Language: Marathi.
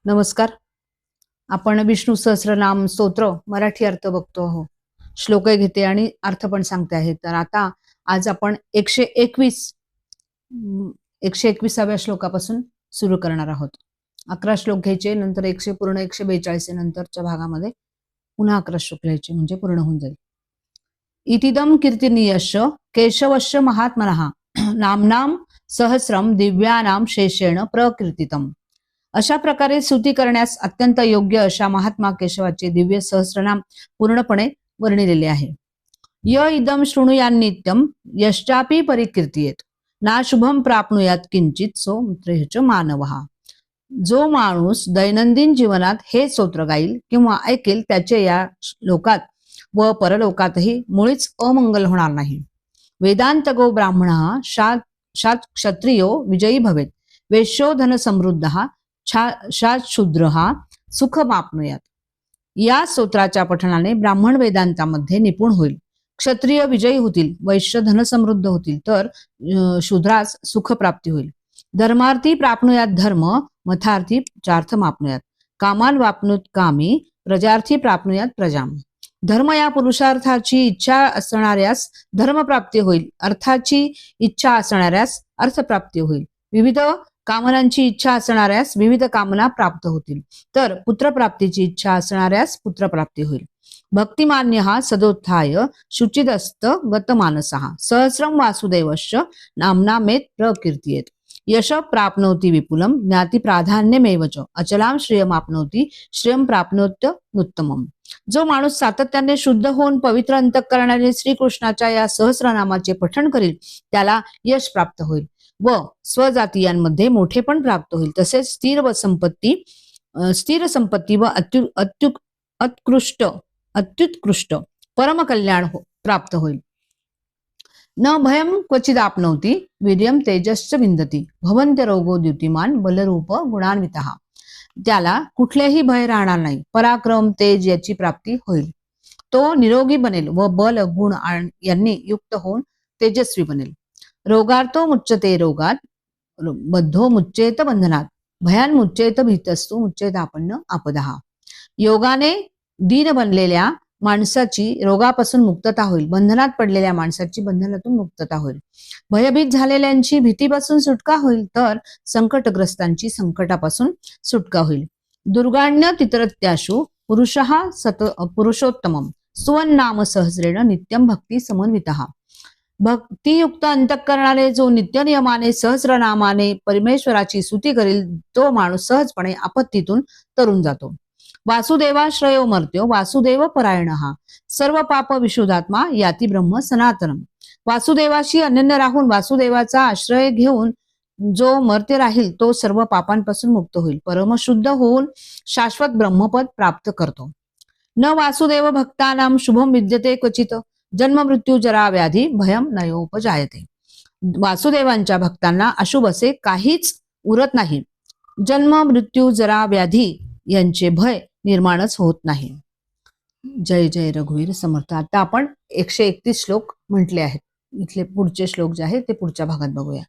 नमस्कार. आपण विष्णू सहस्रनाम स्तोत्र मराठी अर्थ बघतो आहोत. श्लोक घेते आणि अर्थ पण सांगते आहे. तर आता आज आपण 121व्या श्लोकापासून सुरू करणार आहोत. 11 श्लोक घ्यायचे, नंतर 100 पूर्ण 142 नंतरच्या भागामध्ये पुन्हा 11 श्लोक घ्यायचे, म्हणजे पूर्ण होऊन जाईल. इतिदम कीर्तिनीयश्च केशवश्च महात्मनः नामनाम सहस्रम दिव्यानाम शेषेण प्रकीर्तितम. अशा प्रकारे स्तुती करण्यास अत्यंत योग्य अशा महात्मा केशवाचे दिव्य सहस्रनाम पूर्णपणे वर्णिलेले आहे. य इदम शृणुयान्नित्यम यश्चापि परिकीर्तियेत ना शुभम प्राप्नुयात किंचित सो मित्रेच मानवहा. जो माणूस दैनंदिन जीवनात हे स्तोत्र गाईल किंवा ऐकेल त्याचे या लोकात व परलोकातही मुळीच अमंगल होणार नाही. वेदांतगो ब्राह्मण शात क्षत्रियो विजयी भवेत वेश्यो धन समृद्ध शूद्र हा सुखमाप्नुयात. या स्तोत्राच्या पठणाने ब्राह्मण वेदांतामध्ये निपुण होईल, क्षत्रिय विजयी होतील, वैश्य धनसमृद्ध होतील, तर शूद्रास सुखप्राप्ती होईल. धर्मार्थी प्राप्नुयात धर्म, मथार्थी चार्थ माप्नुयात, कामान वाप्नुत कामी, प्रजार्थी प्राप्नुयात प्रजाम. धर्म या पुरुषार्थाची इच्छा असणाऱ्यास धर्मप्राप्ती होईल, अर्थाची इच्छा असणाऱ्यास अर्थप्राप्ती होईल, विविध कामनांची इच्छा असणाऱ्यास विविध कामना प्राप्त होतील, तर पुत्रप्राप्तीची इच्छा असणाऱ्यास पुत्रप्राप्ती होईल. भक्तिमान्य हा सदोत्थाय शुचिदस्त गतमानसः सहस्रम वासुदेवश्च नामनामेत प्रकीर्तियेत. यश प्राप्नोति विपुलम ज्ञाती प्राधान्यमेव च अचलाम श्रियमाप्नोति श्रियम प्राप्नोत्तमम. जो माणूस सातत्याने शुद्ध होऊन पवित्र अंतःकरणाने श्रीकृष्णाच्या या सहस्रनामाचे पठण करील त्याला यश प्राप्त होईल व स्वजातीयांमध्ये मोठेपण प्राप्त होईल. तसेच स्थिर संपत्ती व अत्युत्कृष्ट परम कल्याण प्राप्त होईल. न भयम क्वचिदाप्नोति वीर्यम तेजश्च विंदती भवन्त्य रोगो द्युतिमान बलरूप गुणान्वितः. त्याला कुठलेही भय राहणार नाही, पराक्रम तेज याची प्राप्ती होईल. तो निरोगी बनेल व बल गुण यांनी युक्त होऊन तेजस्वी बनेल. रोगार्तो मुच्यते रोगात बद्धो मुच्येत बंधनात भयान मुच्येत भीतस्तु मुच्येत आपन्न आपदहा. योगाने दीन बनलेल्या माणसाची रोगापासून मुक्तता होईल, बंधनात पडलेल्या माणसाची बंधनातून मुक्तता होईल, भयभीत झालेल्यांची भीतीपासून सुटका होईल, तर संकटग्रस्तांची संकटापासून सुटका होईल. दुर्गाण्य तितरत्याशु पुरुषोत्तमम सुवन्नाम सहस्रेण नित्यम भक्ती समन्वितः. भक्तियुक्त अंतःकरणाने जो नित्य नियमाने सहस्रनामाने परमेश्वराची स्तुती करील तो माणूस सहजपणे आपत्तीतून तरून जातो. वासुदेवाश्रयो मर्त्यो वासुदेव परायण हा सर्व पाप विशुद्धात्मा याती ब्रह्म सनातनम. वासुदेवाशी अनन्य राहून वासुदेवाचा आश्रय घेऊन जो मर्त्य राहील तो सर्व पापांपासून मुक्त होईल, परमशुद्ध होऊन शाश्वत ब्रह्मपद प्राप्त करतो. न वासुदेव भक्तानाम शुभम विद्यते क्वचित जन्म मृत्यू जरा व्याधी भयम नयोपजायते. वासुदेवांच्या भक्तांना अशुभ असे काहीच उरत नाही, जन्म मृत्यू जरा व्याधी यांचे भय निर्माणच होत नाही. जय जय रघुवीर समर्थ. आता आपण 131 श्लोक म्हटले आहेत. इथले पुढचे श्लोक जे आहेत ते पुढच्या भागात बघूया.